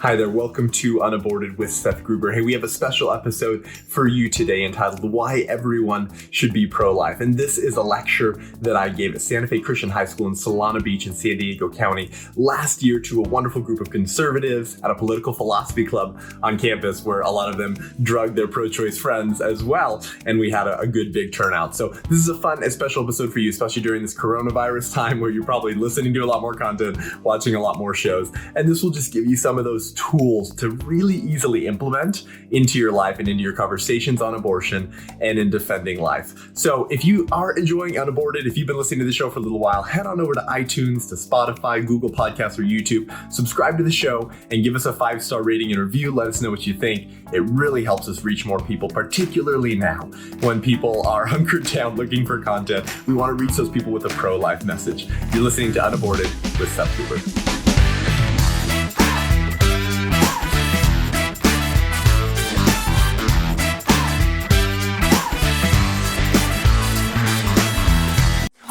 Hi there, welcome to Unaborted with Seth Gruber. Hey, we have a special episode for you today entitled Why Everyone Should Be Pro-Life. And this is a lecture that I gave at Santa Fe Christian High School in Solana Beach in San Diego County last year to a wonderful group of conservatives at a political philosophy club on campus where a lot of them drugged their pro-choice friends as well. And we had a good big turnout. So this is a fun and special episode for you, especially during this coronavirus time where you're probably listening to a lot more content, watching a lot more shows. And this will just give you some of those tools to really easily implement into your life and into your conversations on abortion and in defending life. So if you are enjoying Unaborted, if you've been listening to the show for a little while, head on over to iTunes, to Spotify, Google Podcasts, or YouTube. Subscribe to the show and give us a 5-star rating and review. Let us know what you think. It really helps us reach more people, particularly now when people are hunkered down looking for content. We want to reach those people with a pro-life message. You're listening to Unaborted with Seth Gruber.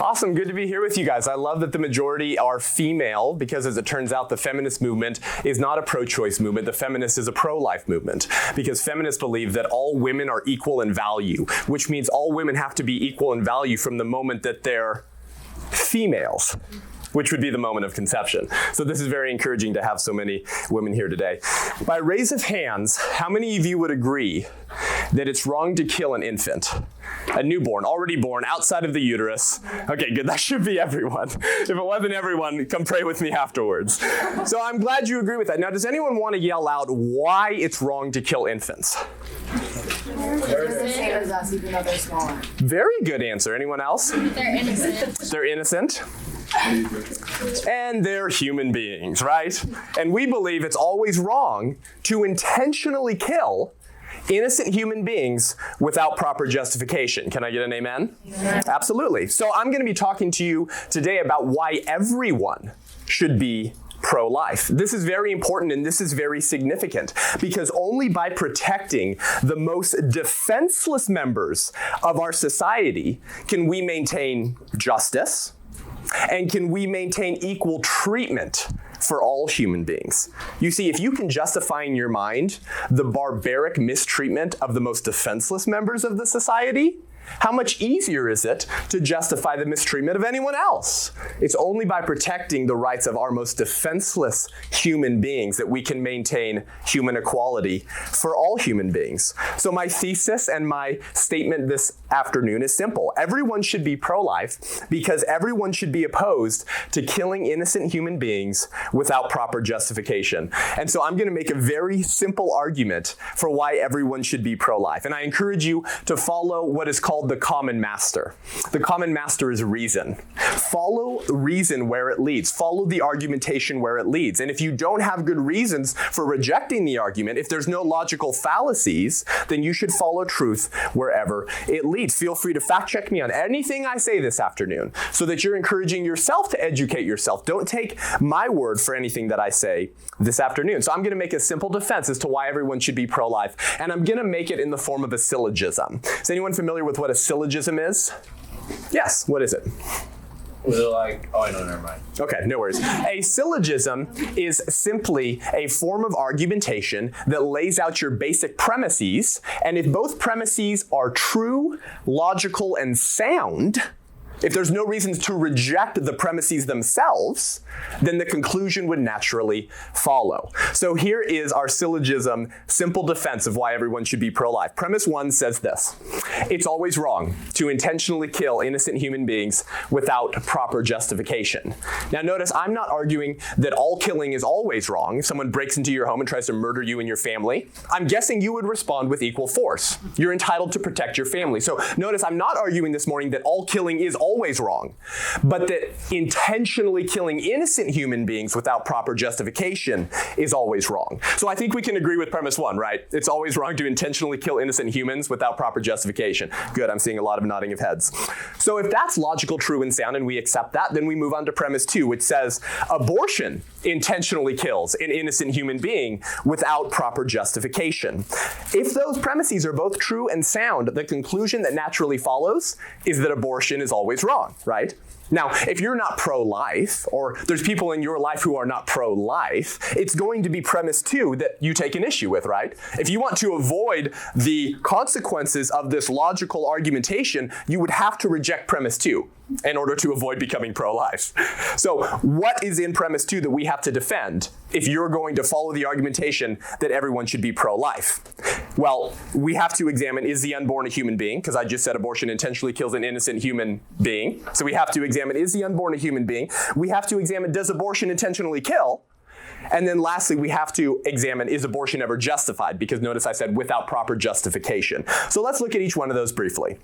Awesome. Good to be here with you guys. I love that the majority are female because, as it turns out, the feminist movement is not a pro-choice movement. The feminist is a pro-life movement because feminists believe that all women are equal in value, which means all women have to be equal in value from the moment that they're females, which would be the moment of conception. So this is very encouraging to have so many women here today. By raise of hands, how many of you would agree that it's wrong to kill an infant? A newborn, already born, outside of the uterus. Okay, good, that should be everyone. If it wasn't everyone, come pray with me afterwards. So I'm glad you agree with that. Now, does anyone want to yell out why it's wrong to kill infants? They're the same as us, even though they're smaller. Very good answer. Anyone else? They're innocent. They're innocent. And they're human beings, right? And we believe it's always wrong to intentionally kill innocent human beings without proper justification. Can I get an amen? Yeah. Absolutely. So I'm going to be talking to you today about why everyone should be pro-life. This is very important and this is very significant because only by protecting the most defenseless members of our society can we maintain justice and can we maintain equal treatment for all human beings. You see, if you can justify in your mind the barbaric mistreatment of the most defenseless members of the society, how much easier is it to justify the mistreatment of anyone else? It's only by protecting the rights of our most defenseless human beings that we can maintain human equality for all human beings. So my thesis and my statement this afternoon is simple. Everyone should be pro-life because everyone should be opposed to killing innocent human beings without proper justification. And so I'm going to make a very simple argument for why everyone should be pro-life. And I encourage you to follow what is called the common master. The common master is reason. Follow reason where it leads. Follow the argumentation where it leads. And if you don't have good reasons for rejecting the argument, if there's no logical fallacies, then you should follow truth wherever it leads. Feel free to fact check me on anything I say this afternoon so that you're encouraging yourself to educate yourself. Don't take my word for anything that I say this afternoon. So I'm going to make a simple defense as to why everyone should be pro-life, and I'm going to make it in the form of a syllogism. Is anyone familiar with what a syllogism is? Yes, what is it? Never mind. Okay, no worries. A syllogism is simply a form of argumentation that lays out your basic premises, and if both premises are true, logical, and sound, if there's no reasons to reject the premises themselves, then the conclusion would naturally follow. So here is our syllogism, simple defense of why everyone should be pro-life. Premise 1 says this: it's always wrong to intentionally kill innocent human beings without proper justification. Now notice, I'm not arguing that all killing is always wrong. If someone breaks into your home and tries to murder you and your family, I'm guessing you would respond with equal force. You're entitled to protect your family. So notice, I'm not arguing this morning that all killing is always wrong, but that intentionally killing innocent human beings without proper justification is always wrong. So I think we can agree with premise 1, right? It's always wrong to intentionally kill innocent humans without proper justification. Good, I'm seeing a lot of nodding of heads. So if that's logical, true, and sound, and we accept that, then we move on to premise 2, which says abortion intentionally kills an innocent human being without proper justification. If those premises are both true and sound, the conclusion that naturally follows is that abortion is always wrong, right? Now, if you're not pro-life, or there's people in your life who are not pro-life, it's going to be premise 2 that you take an issue with, right? If you want to avoid the consequences of this logical argumentation, you would have to reject premise 2 in order to avoid becoming pro-life. So what is in premise 2 that we have to defend if you're going to follow the argumentation that everyone should be pro-life? Well, we have to examine, is the unborn a human being? Because I just said abortion intentionally kills an innocent human being. So we have to examine, is the unborn a human being? We have to examine, does abortion intentionally kill? And then lastly, we have to examine, is abortion ever justified? Because notice I said without proper justification. So let's look at each one of those briefly.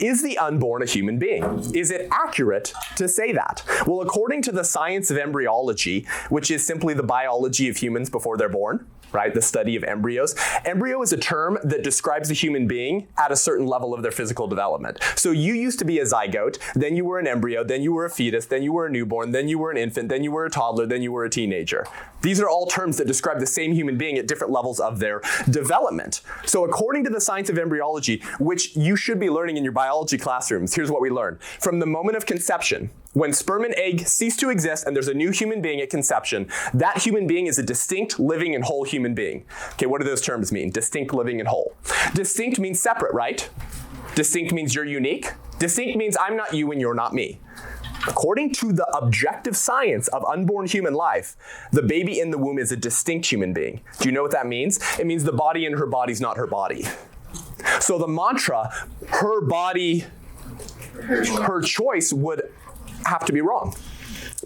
Is the unborn a human being? Is it accurate to say that? Well, according to the science of embryology, which is simply the biology of humans before they're born, right? The study of embryos. Embryo is a term that describes a human being at a certain level of their physical development. So you used to be a zygote, then you were an embryo, then you were a fetus, then you were a newborn, then you were an infant, then you were a toddler, then you were a teenager. These are all terms that describe the same human being at different levels of their development. So according to the science of embryology, which you should be learning in your biology classrooms, here's what we learn. From the moment of conception, when sperm and egg cease to exist and there's a new human being at conception, that human being is a distinct, living, and whole human being. Okay, what do those terms mean? Distinct, living, and whole. Distinct means separate, right? Distinct means you're unique. Distinct means I'm not you and you're not me. According to the objective science of unborn human life, the baby in the womb is a distinct human being. Do you know what that means? It means the body in her body is not her body. So the mantra, her body, her choice would have to be wrong.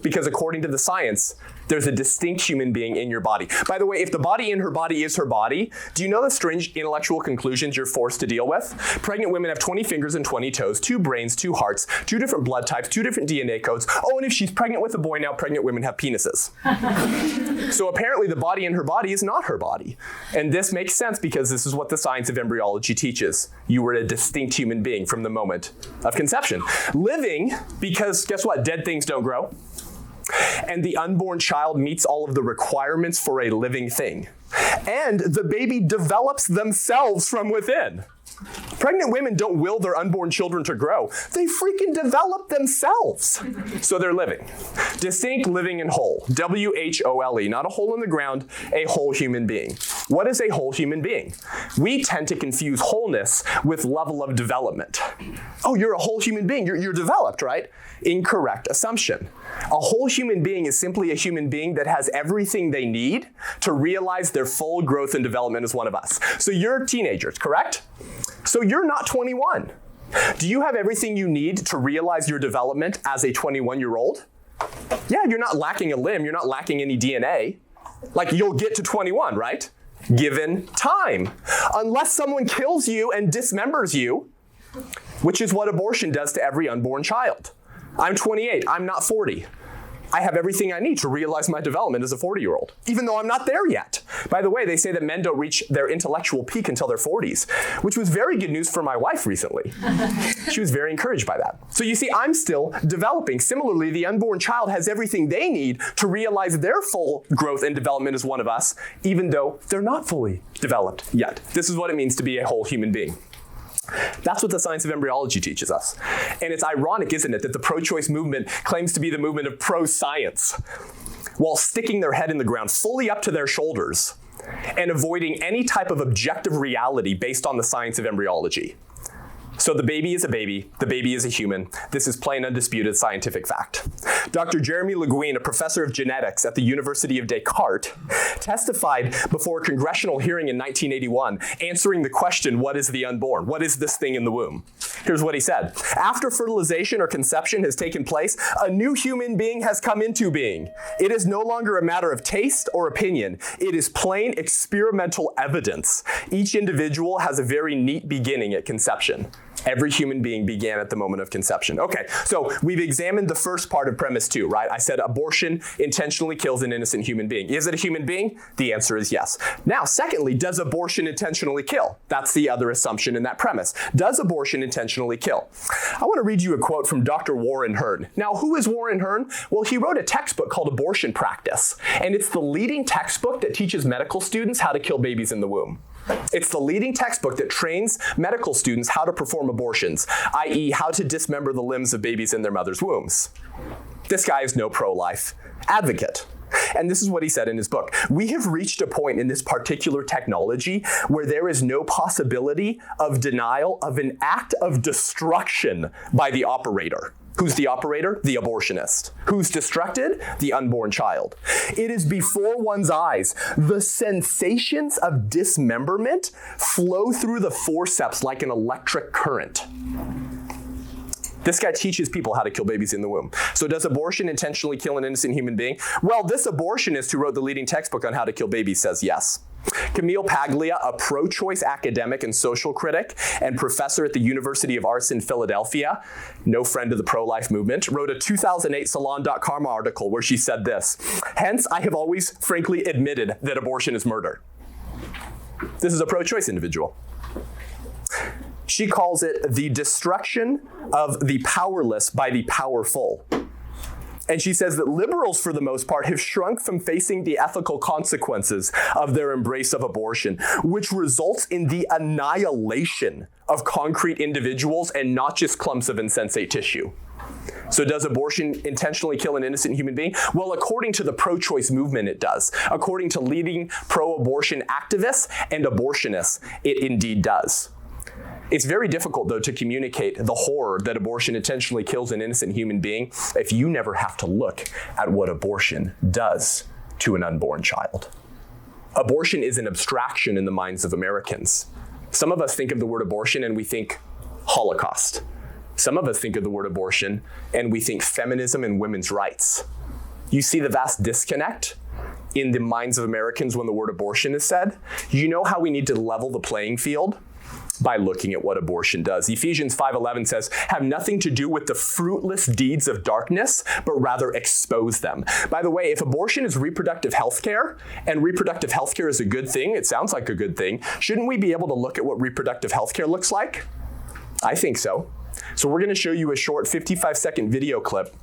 Because according to the science, there's a distinct human being in your body. By the way, if the body in her body is her body, do you know the strange intellectual conclusions you're forced to deal with? Pregnant women have 20 fingers and 20 toes, 2 brains, 2 hearts, 2 different blood types, 2 different DNA codes. Oh, and if she's pregnant with a boy now, pregnant women have penises. So apparently the body in her body is not her body. And this makes sense because this is what the science of embryology teaches. You were a distinct human being from the moment of conception. Living, because guess what? Dead things don't grow. And the unborn child meets all of the requirements for a living thing. And the baby develops themselves from within. Pregnant women don't will their unborn children to grow. They freaking develop themselves. So they're living. Distinct, living, and whole. W-H-O-L-E. Not a hole in the ground, a whole human being. What is a whole human being? We tend to confuse wholeness with level of development. Oh, you're a whole human being. You're developed, right? Incorrect assumption. A whole human being is simply a human being that has everything they need to realize their full growth and development as one of us. So you're teenagers, correct? So you're not 21. Do you have everything you need to realize your development as a 21-year-old? Yeah, you're not lacking a limb. You're not lacking any DNA. Like, you'll get to 21, right? Given time. Unless someone kills you and dismembers you, which is what abortion does to every unborn child. I'm 28. I'm not 40. I have everything I need to realize my development as a 40-year-old, even though I'm not there yet. By the way, they say that men don't reach their intellectual peak until their 40s, which was very good news for my wife recently. She was very encouraged by that. So you see, I'm still developing. Similarly, the unborn child has everything they need to realize their full growth and development as one of us, even though they're not fully developed yet. This is what it means to be a whole human being. That's what the science of embryology teaches us. And it's ironic, isn't it, that the pro-choice movement claims to be the movement of pro-science, while sticking their head in the ground fully up to their shoulders and avoiding any type of objective reality based on the science of embryology. So the baby is a baby, the baby is a human. This is plain undisputed scientific fact. Dr. Jeremy Le Guin, a professor of genetics at the University of Descartes, testified before a congressional hearing in 1981, answering the question, what is the unborn? What is this thing in the womb? Here's what he said. After fertilization or conception has taken place, a new human being has come into being. It is no longer a matter of taste or opinion. It is plain experimental evidence. Each individual has a very neat beginning at conception. Every human being began at the moment of conception. Okay, so we've examined the first part of premise 2, right? I said abortion intentionally kills an innocent human being. Is it a human being? The answer is yes. Now, secondly, does abortion intentionally kill? That's the other assumption in that premise. Does abortion intentionally kill? I want to read you a quote from Dr. Warren Hearn. Now, who is Warren Hearn? Well, he wrote a textbook called Abortion Practice, and it's the leading textbook that teaches medical students how to kill babies in the womb. It's the leading textbook that trains medical students how to perform abortions, i.e. how to dismember the limbs of babies in their mother's wombs. This guy is no pro-life advocate. And this is what he said in his book. We have reached a point in this particular technology where there is no possibility of denial of an act of destruction by the operator. Who's the operator? The abortionist. Who's destructed? The unborn child. It is before one's eyes. The sensations of dismemberment flow through the forceps like an electric current. This guy teaches people how to kill babies in the womb. So does abortion intentionally kill an innocent human being? Well, this abortionist who wrote the leading textbook on how to kill babies says yes. Camille Paglia, a pro-choice academic and social critic and professor at the University of Arts in Philadelphia, no friend of the pro-life movement, wrote a 2008 Salon.com article where she said this: "Hence, I have always frankly admitted that abortion is murder." This is a pro-choice individual. She calls it the destruction of the powerless by the powerful. And she says that liberals, for the most part, have shrunk from facing the ethical consequences of their embrace of abortion, which results in the annihilation of concrete individuals and not just clumps of insensate tissue. So does abortion intentionally kill an innocent human being? Well, according to the pro-choice movement, it does. According to leading pro-abortion activists and abortionists, it indeed does. It's very difficult, though, to communicate the horror that abortion intentionally kills an innocent human being if you never have to look at what abortion does to an unborn child. Abortion is an abstraction in the minds of Americans. Some of us think of the word abortion and we think Holocaust. Some of us think of the word abortion and we think feminism and women's rights. You see the vast disconnect in the minds of Americans when the word abortion is said? You know how we need to level the playing field? By looking at what abortion does. Ephesians 5:11 says, "Have nothing to do with the fruitless deeds of darkness, but rather expose them." By the way, if abortion is reproductive health care, and reproductive health care is a good thing, it sounds like a good thing, shouldn't we be able to look at what reproductive health care looks like? I think so. So we're going to show you a short 55-second video clip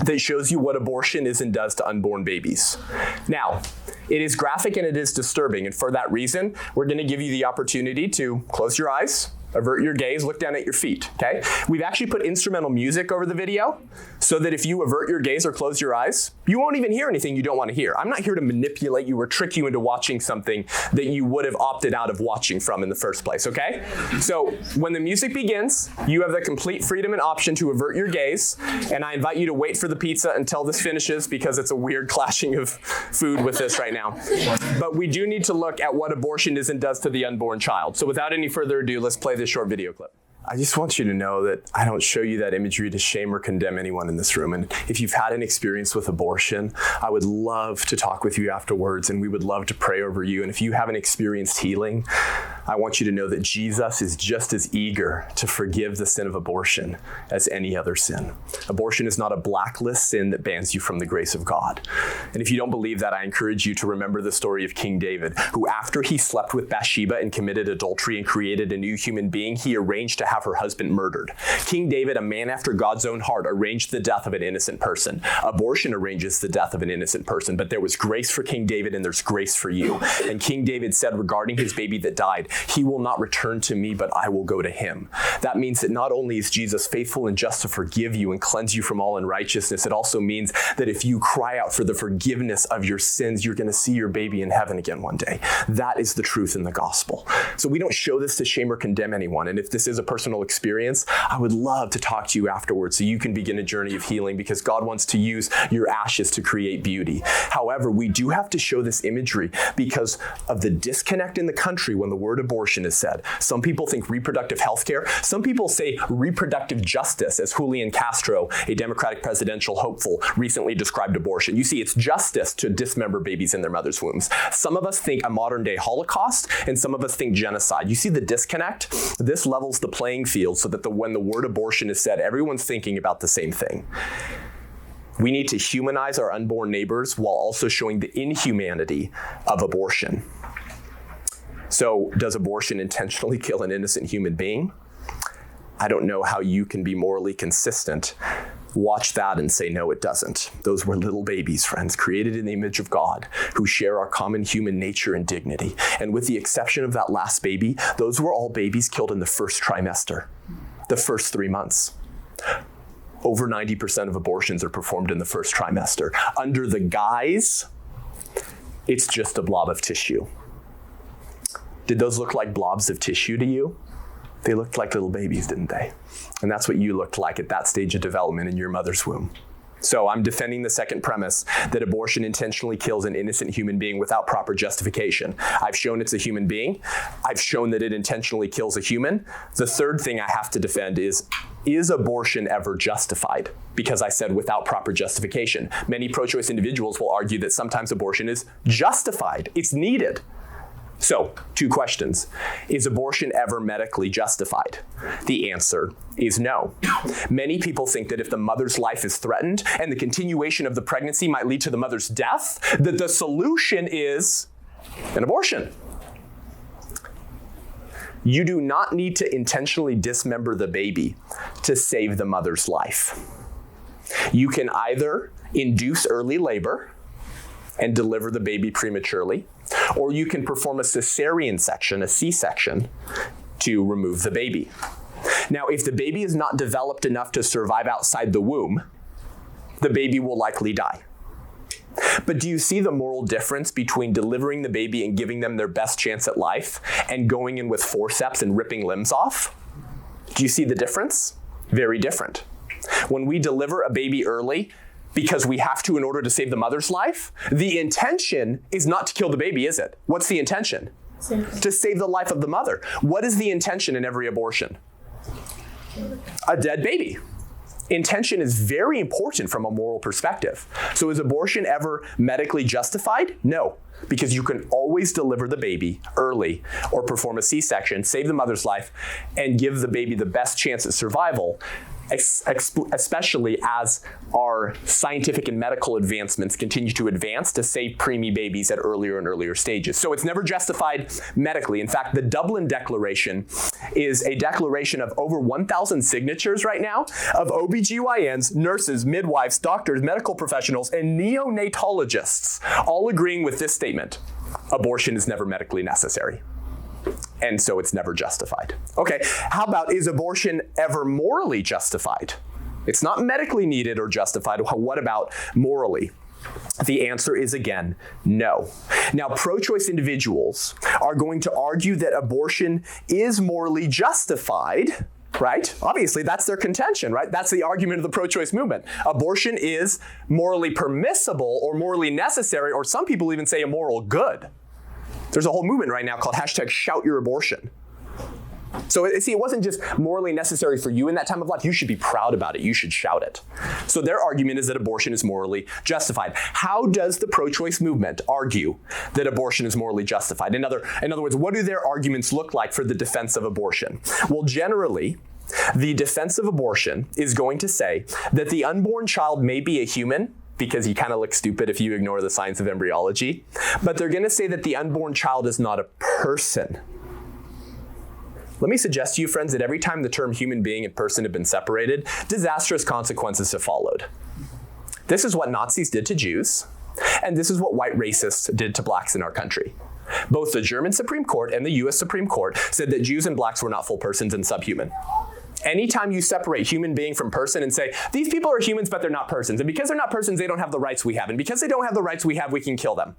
that shows you what abortion is and does to unborn babies. Now, it is graphic and it is disturbing, and for that reason, we're going to give you the opportunity to close your eyes, avert your gaze, look down at your feet, okay? We've actually put instrumental music over the video so that if you avert your gaze or close your eyes, you won't even hear anything you don't want to hear. I'm not here to manipulate you or trick you into watching something that you would have opted out of watching from in the first place, okay? So when the music begins, you have the complete freedom and option to avert your gaze, and I invite you to wait for the pizza until this finishes because it's a weird clashing of food with this right now. But we do need to look at what abortion is and does to the unborn child. So without any further ado, let's play this short video clip. I just want you to know that I don't show you that imagery to shame or condemn anyone in this room. And if you've had an experience with abortion, I would love to talk with you afterwards, and we would love to pray over you. And if you haven't experienced healing, I want you to know that Jesus is just as eager to forgive the sin of abortion as any other sin. Abortion is not a blacklist sin that bans you from the grace of God. And if you don't believe that, I encourage you to remember the story of King David, who after he slept with Bathsheba and committed adultery and created a new human being, he arranged to have her husband murdered. King David, a man after God's own heart, arranged the death of an innocent person. Abortion arranges the death of an innocent person, but there was grace for King David and there's grace for you. And King David said regarding his baby that died, "He will not return to me, but I will go to him." That means that not only is Jesus faithful and just to forgive you and cleanse you from all unrighteousness, it also means that if you cry out for the forgiveness of your sins, you're going to see your baby in heaven again one day. That is the truth in the gospel. So we don't show this to shame or condemn anyone. And if this is a personal experience, I would love to talk to you afterwards so you can begin a journey of healing, because God wants to use your ashes to create beauty. However, we do have to show this imagery because of the disconnect in the country when the word abortion is said. Some people think reproductive health care. Some people say reproductive justice, as Julian Castro, a Democratic presidential hopeful, recently described abortion. You see, it's justice to dismember babies in their mother's wombs. Some of us think a modern day Holocaust, and some of us think genocide. You see the disconnect? This levels the playing field so that when the word abortion is said, everyone's thinking about the same thing. We need to humanize our unborn neighbors while also showing the inhumanity of abortion. So, does abortion intentionally kill an innocent human being? I don't know how you can be morally consistent Watch that and say, no, it doesn't. Those were little babies, friends, created in the image of God, who share our common human nature and dignity. And with the exception of that last baby, those were all babies killed in the first trimester, the first 3 months. Over 90% of abortions are performed in the first trimester. Under the guise, it's just a blob of tissue. Did those look like blobs of tissue to you? They looked like little babies, didn't they? And that's what you looked like at that stage of development in your mother's womb. So I'm defending the second premise that abortion intentionally kills an innocent human being without proper justification. I've shown it's a human being. I've shown that it intentionally kills a human. The third thing I have to defend is abortion ever justified? Because I said without proper justification. Many pro-choice individuals will argue that sometimes abortion is justified. It's needed. So, 2 questions. Is abortion ever medically justified? The answer is no. Many people think that if the mother's life is threatened and the continuation of the pregnancy might lead to the mother's death, that the solution is an abortion. You do not need to intentionally dismember the baby to save the mother's life. You can either induce early labor and deliver the baby prematurely, or you can perform a cesarean section, a C-section, to remove the baby. Now, if the baby is not developed enough to survive outside the womb, the baby will likely die. But do you see the moral difference between delivering the baby and giving them their best chance at life and going in with forceps and ripping limbs off? Do you see the difference? Very different. When we deliver a baby early, because we have to in order to save the mother's life, the intention is not to kill the baby, is it? What's the intention? To save the life of the mother. What is the intention in every abortion? A dead baby. Intention is very important from a moral perspective. So is abortion ever medically justified? No, because you can always deliver the baby early or perform a C-section, save the mother's life, and give the baby the best chance at survival, especially as our scientific and medical advancements continue to advance to save preemie babies at earlier and earlier stages. So it's never justified medically. In fact, the Dublin Declaration is a declaration of over 1,000 signatures right now of OBGYNs, nurses, midwives, doctors, medical professionals, and neonatologists all agreeing with this statement: abortion is never medically necessary. And so it's never justified. Okay, how about, is abortion ever morally justified? It's not medically needed or justified. What about morally? The answer is, again, no. Now, pro-choice individuals are going to argue that abortion is morally justified, right? Obviously, that's their contention, right? That's the argument of the pro-choice movement. Abortion is morally permissible or morally necessary, or some people even say a moral good. There's a whole movement right now called #ShoutYourAbortion. So see, it wasn't just morally necessary for you in that time of life. You should be proud about it. You should shout it. So their argument is that abortion is morally justified. How does the pro-choice movement argue that abortion is morally justified? In other words, what do their arguments look like for the defense of abortion? Well, generally, the defense of abortion is going to say that the unborn child may be a human, because you kind of look stupid if you ignore the science of embryology. But they're going to say that the unborn child is not a person. Let me suggest to you, friends, that every time the term human being and person have been separated, disastrous consequences have followed. This is what Nazis did to Jews, and this is what white racists did to blacks in our country. Both the German Supreme Court and the US Supreme Court said that Jews and blacks were not full persons and subhuman. Anytime you separate human being from person and say, these people are humans, but they're not persons. And because they're not persons, they don't have the rights we have. And because they don't have the rights we have, we can kill them.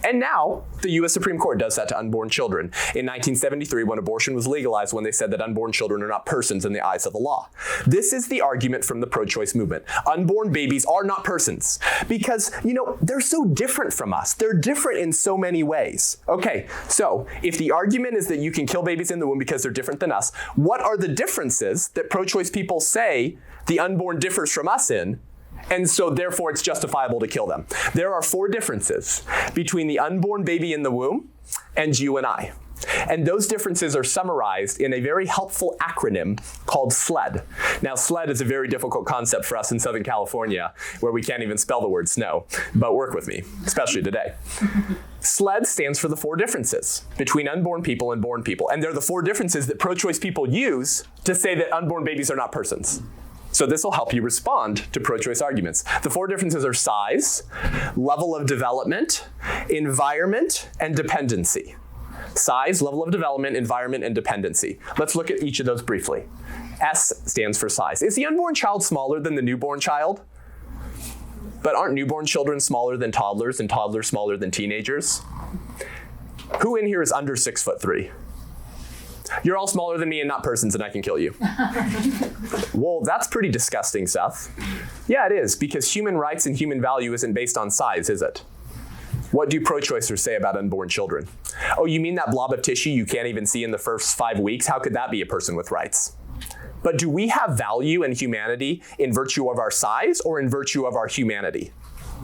And now, the US Supreme Court does that to unborn children. In 1973, when abortion was legalized, when they said that unborn children are not persons in the eyes of the law. This is the argument from the pro-choice movement. Unborn babies are not persons because, they're so different from us. They're different in so many ways. Okay, so if the argument is that you can kill babies in the womb because they're different than us, what are the differences that pro-choice people say the unborn differs from us in? And so therefore it's justifiable to kill them. There are 4 differences between the unborn baby in the womb and you and I. And those differences are summarized in a very helpful acronym called SLED. Now, SLED is a very difficult concept for us in Southern California, where we can't even spell the word snow, but work with me, especially today. SLED stands for the 4 differences between unborn people and born people. And they're the 4 differences that pro-choice people use to say that unborn babies are not persons. So this will help you respond to pro-choice arguments. The 4 differences are size, level of development, environment, and dependency. Size, level of development, environment, and dependency. Let's look at each of those briefly. S stands for size. Is the unborn child smaller than the newborn child? But aren't newborn children smaller than toddlers and toddlers smaller than teenagers? Who in here is under 6'3"? You're all smaller than me and not persons, and I can kill you. Well, that's pretty disgusting, Seth. Yeah, it is, because human rights and human value isn't based on size, is it? What do pro-choicers say about unborn children? Oh, you mean that blob of tissue you can't even see in the first 5 weeks? How could that be a person with rights? But do we have value and humanity in virtue of our size or in virtue of our humanity?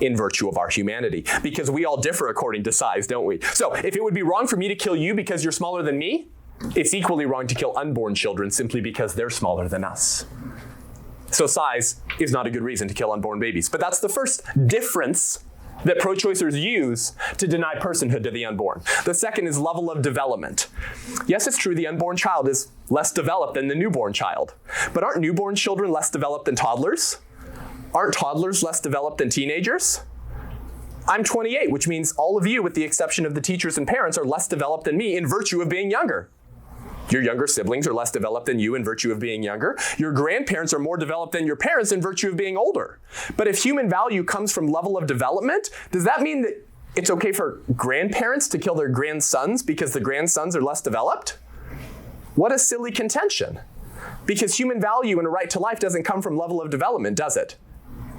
In virtue of our humanity, because we all differ according to size, don't we? So if it would be wrong for me to kill you because you're smaller than me, it's equally wrong to kill unborn children simply because they're smaller than us. So size is not a good reason to kill unborn babies. But that's the first difference that pro-choicers use to deny personhood to the unborn. The second is level of development. Yes, it's true the unborn child is less developed than the newborn child. But aren't newborn children less developed than toddlers? Aren't toddlers less developed than teenagers? I'm 28, which means all of you, with the exception of the teachers and parents, are less developed than me in virtue of being younger. Your younger siblings are less developed than you in virtue of being younger. Your grandparents are more developed than your parents in virtue of being older. But if human value comes from level of development, does that mean that it's okay for grandparents to kill their grandsons because the grandsons are less developed? What a silly contention. Because human value and a right to life doesn't come from level of development, does it?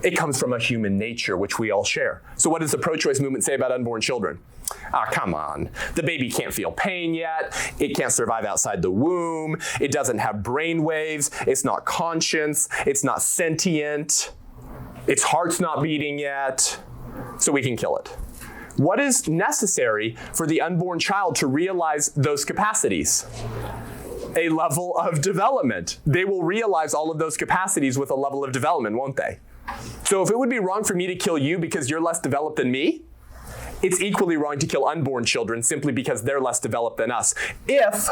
It comes from a human nature, which we all share. So what does the pro-choice movement say about unborn children? Ah, come on. The baby can't feel pain yet. It can't survive outside the womb. It doesn't have brain waves. It's not conscious. It's not sentient. Its heart's not beating yet. So we can kill it. What is necessary for the unborn child to realize those capacities? A level of development. They will realize all of those capacities with a level of development, won't they? So if it would be wrong for me to kill you because you're less developed than me, it's equally wrong to kill unborn children simply because they're less developed than us, if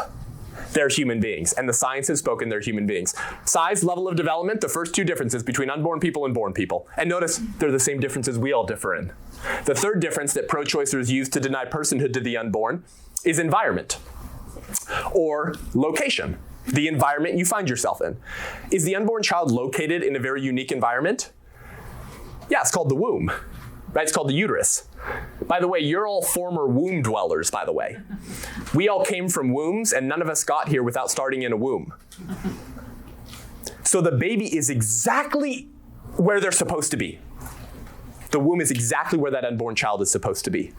they're human beings. And the science has spoken they're human beings. Size, level of development, the first 2 differences between unborn people and born people. And notice, they're the same differences we all differ in. The third difference that pro-choicers use to deny personhood to the unborn is environment, or location, the environment you find yourself in. Is the unborn child located in a very unique environment? Yeah, it's called the womb, right? It's called the uterus. By the way, you're all former womb dwellers, by the way. We all came from wombs, and none of us got here without starting in a womb. So the baby is exactly where they're supposed to be. The womb is exactly where that unborn child is supposed to be.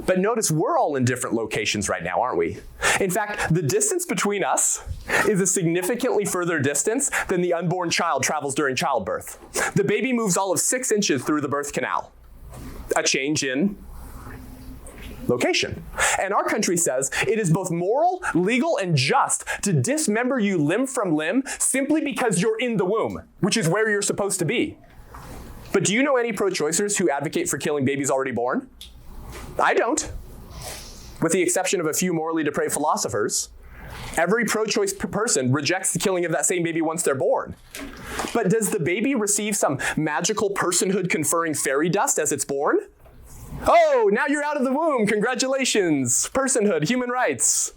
But notice we're all in different locations right now, aren't we? In fact, the distance between us is a significantly further distance than the unborn child travels during childbirth. The baby moves all of 6 inches through the birth canal. A change in location. And our country says it is both moral, legal, and just to dismember you limb from limb simply because you're in the womb, which is where you're supposed to be. But do you know any pro-choicers who advocate for killing babies already born? I don't. With the exception of a few morally depraved philosophers, every pro-choice person rejects the killing of that same baby once they're born. But does the baby receive some magical personhood conferring fairy dust as it's born? Oh, now you're out of the womb. Congratulations. Personhood, human rights.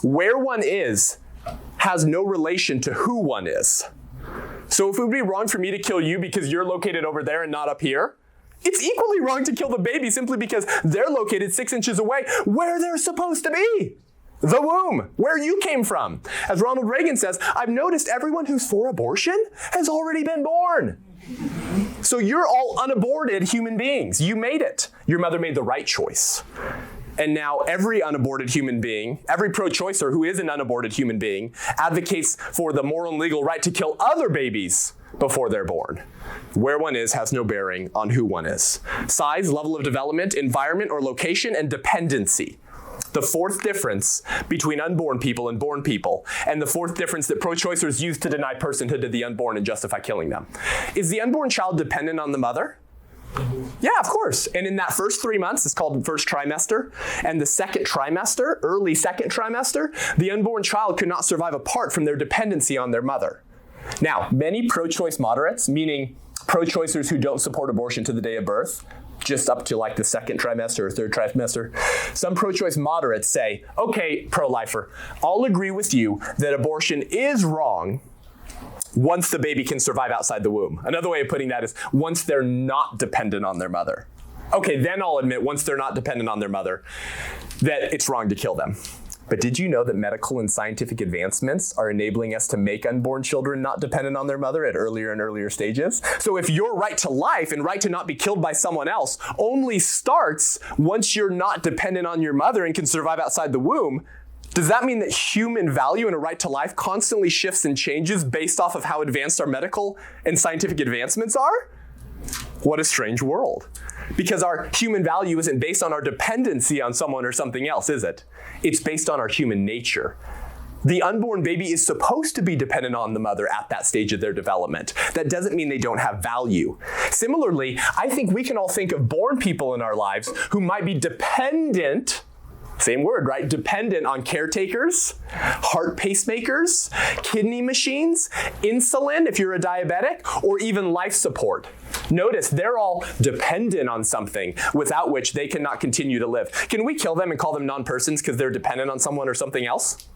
Where one is has no relation to who one is. So if it would be wrong for me to kill you because you're located over there and not up here, it's equally wrong to kill the baby simply because they're located 6 inches away where they're supposed to be. The womb, where you came from. As Ronald Reagan says, I've noticed everyone who's for abortion has already been born. So you're all unaborted human beings. You made it. Your mother made the right choice. And now every unaborted human being, every pro-choicer who is an unaborted human being, advocates for the moral and legal right to kill other babies before they're born. Where one is has no bearing on who one is. Size, level of development, environment or location, and dependency. The fourth difference between unborn people and born people, and the fourth difference that pro-choicers use to deny personhood to the unborn and justify killing them. Is the unborn child dependent on the mother? Yeah, of course. And in that first 3 months, it's called first trimester, and the second trimester, early second trimester, the unborn child could not survive apart from their dependency on their mother. Now, many pro-choice moderates, meaning pro-choicers who don't support abortion to the day of birth, just up to like the second trimester or third trimester, some pro-choice moderates say, okay, pro-lifer, I'll agree with you that abortion is wrong once the baby can survive outside the womb. Another way of putting that is once they're not dependent on their mother. Okay, then I'll admit once they're not dependent on their mother that it's wrong to kill them. But did you know that medical and scientific advancements are enabling us to make unborn children not dependent on their mother at earlier and earlier stages? So if your right to life and right to not be killed by someone else only starts once you're not dependent on your mother and can survive outside the womb, does that mean that human value and a right to life constantly shifts and changes based off of how advanced our medical and scientific advancements are? What a strange world. Because our human value isn't based on our dependency on someone or something else, is it? It's based on our human nature. The unborn baby is supposed to be dependent on the mother at that stage of their development. That doesn't mean they don't have value. Similarly, I think we can all think of born people in our lives who might be dependent, same word, right? Dependent on caretakers, heart pacemakers, kidney machines, insulin if you're a diabetic, or even life support. Notice they're all dependent on something without which they cannot continue to live. Can we kill them and call them non-persons because they're dependent on someone or something else?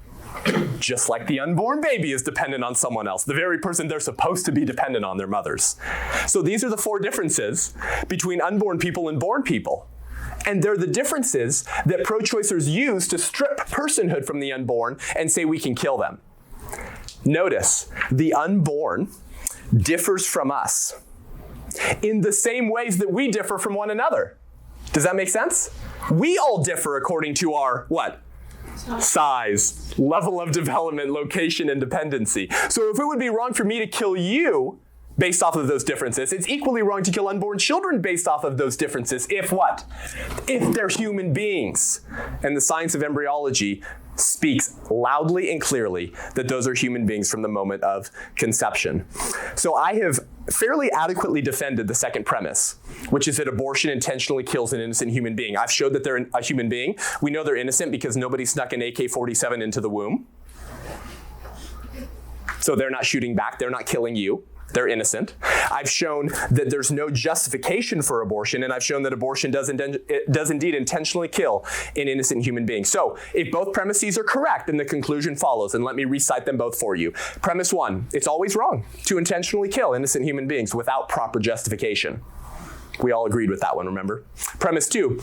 Just like the unborn baby is dependent on someone else, the very person they're supposed to be dependent on, their mothers. So these are the four differences between unborn people and born people. And they're the differences that pro-choicers use to strip personhood from the unborn and say we can kill them. Notice, the unborn differs from us in the same ways that we differ from one another. Does that make sense? We all differ according to our, what? Size, level of development, location, and dependency. So if it would be wrong for me to kill you based off of those differences, it's equally wrong to kill unborn children based off of those differences. If what? If they're human beings. And the science of embryology speaks loudly and clearly that those are human beings from the moment of conception. So I have fairly adequately defended the second premise, which is that abortion intentionally kills an innocent human being. I've showed that they're a human being. We know they're innocent because nobody snuck an AK-47 into the womb. So they're not shooting back, they're not killing you. They're innocent. I've shown that there's no justification for abortion, and I've shown that abortion does indeed intentionally kill an innocent human being. So if both premises are correct, then the conclusion follows, and let me recite them both for you. Premise one, it's always wrong to intentionally kill innocent human beings without proper justification. We all agreed with that one, remember? Premise two,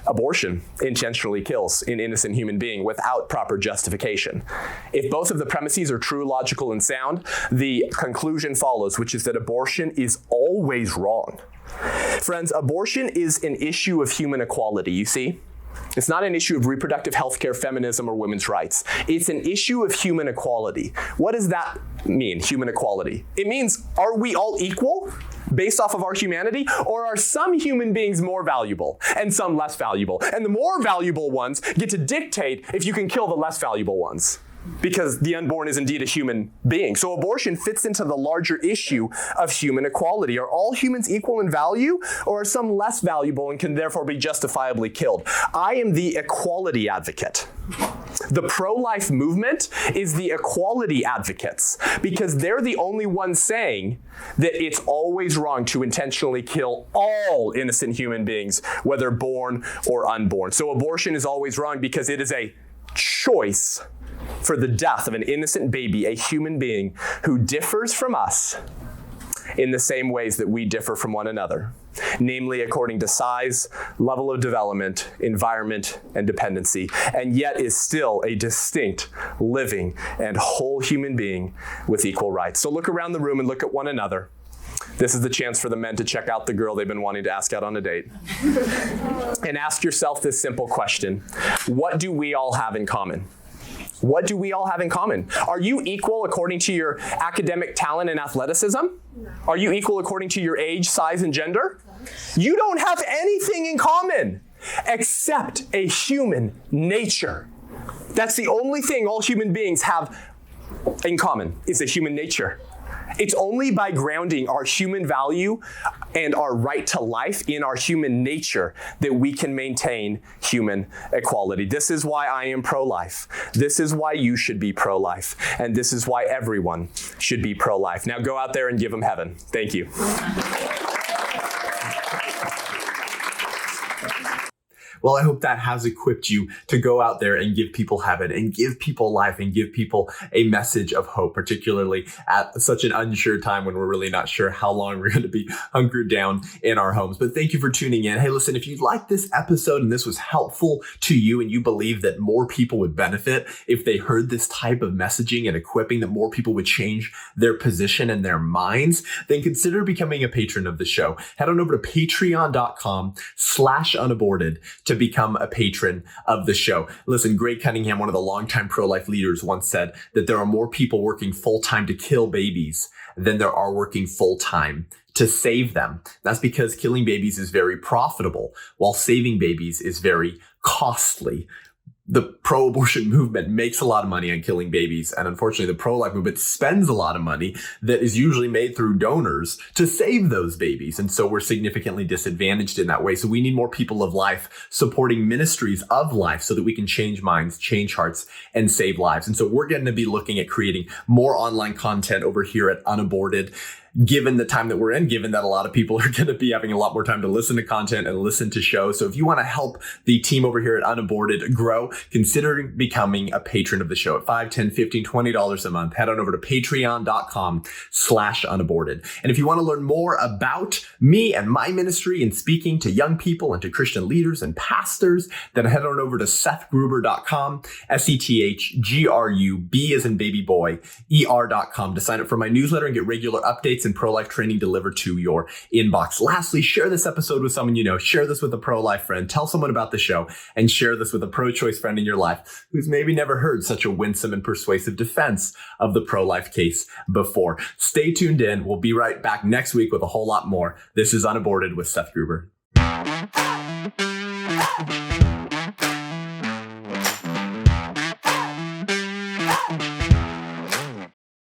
abortion intentionally kills an innocent human being without proper justification. If both of the premises are true, logical, and sound, the conclusion follows, which is that abortion is always wrong. Friends, abortion is an issue of human equality, you see? It's not an issue of reproductive health care, feminism, or women's rights. It's an issue of human equality. What does that mean, human equality? It means, are we all equal based off of our humanity? Or are some human beings more valuable and some less valuable? And the more valuable ones get to dictate if you can kill the less valuable ones, because the unborn is indeed a human being. So abortion fits into the larger issue of human equality. Are all humans equal in value, or are some less valuable and can therefore be justifiably killed? I am the equality advocate. The pro-life movement is the equality advocates, because they're the only ones saying that it's always wrong to intentionally kill all innocent human beings, whether born or unborn. So abortion is always wrong because it is a choice for the death of an innocent baby, a human being who differs from us in the same ways that we differ from one another, namely according to size, level of development, environment, and dependency, and yet is still a distinct, living, and whole human being with equal rights. So look around the room and look at one another. This is the chance for the men to check out the girl they've been wanting to ask out on a date. And ask yourself this simple question: what do we all have in common? What do we all have in common? Are you equal according to your academic talent and athleticism? No. Are you equal according to your age, size, and gender? You don't have anything in common except a human nature. That's the only thing all human beings have in common, is a human nature. It's only by grounding our human value and our right to life in our human nature that we can maintain human equality. This is why I am pro-life. This is why you should be pro-life. And this is why everyone should be pro-life. Now go out there and give them heaven. Thank you. Well, I hope that has equipped you to go out there and give people heaven and give people life and give people a message of hope, particularly at such an unsure time when we're really not sure how long we're going to be hunkered down in our homes. But thank you for tuning in. Hey, listen, if you liked this episode and this was helpful to you and you believe that more people would benefit if they heard this type of messaging and equipping, that more people would change their position and their minds, then consider becoming a patron of the show. Head on over to patreon.com/unaborted to become a patron of the show. Listen, Greg Cunningham, one of the longtime pro-life leaders, once said that there are more people working full-time to kill babies than there are working full-time to save them. That's because killing babies is very profitable, while saving babies is very costly. The pro-abortion movement makes a lot of money on killing babies, and unfortunately the pro-life movement spends a lot of money that is usually made through donors to save those babies, and so we're significantly disadvantaged in that way. So we need more people of life supporting ministries of life so that we can change minds, change hearts, and save lives. And so we're going to be looking at creating more online content over here at UnAborted, given the time that we're in, given that a lot of people are going to be having a lot more time to listen to content and listen to shows. So if you want to help the team over here at UnAborted grow, consider becoming a patron of the show at $5, $10, $15, $20 a month. Head on over to patreon.com/unaborted. And if you want to learn more about me and my ministry and speaking to young people and to Christian leaders and pastors, then head on over to SethGruber.com, SethGrub as in baby boy, ER.com to sign up for my newsletter and get regular updates and pro-life training delivered to your inbox. Lastly, share this episode with someone you know. Share this with a pro-life friend. Tell someone about the show, and share this with a pro-choice friend in your life who's maybe never heard such a winsome and persuasive defense of the pro-life case before. Stay tuned in. We'll be right back next week with a whole lot more. This is UnAborted with Seth Gruber.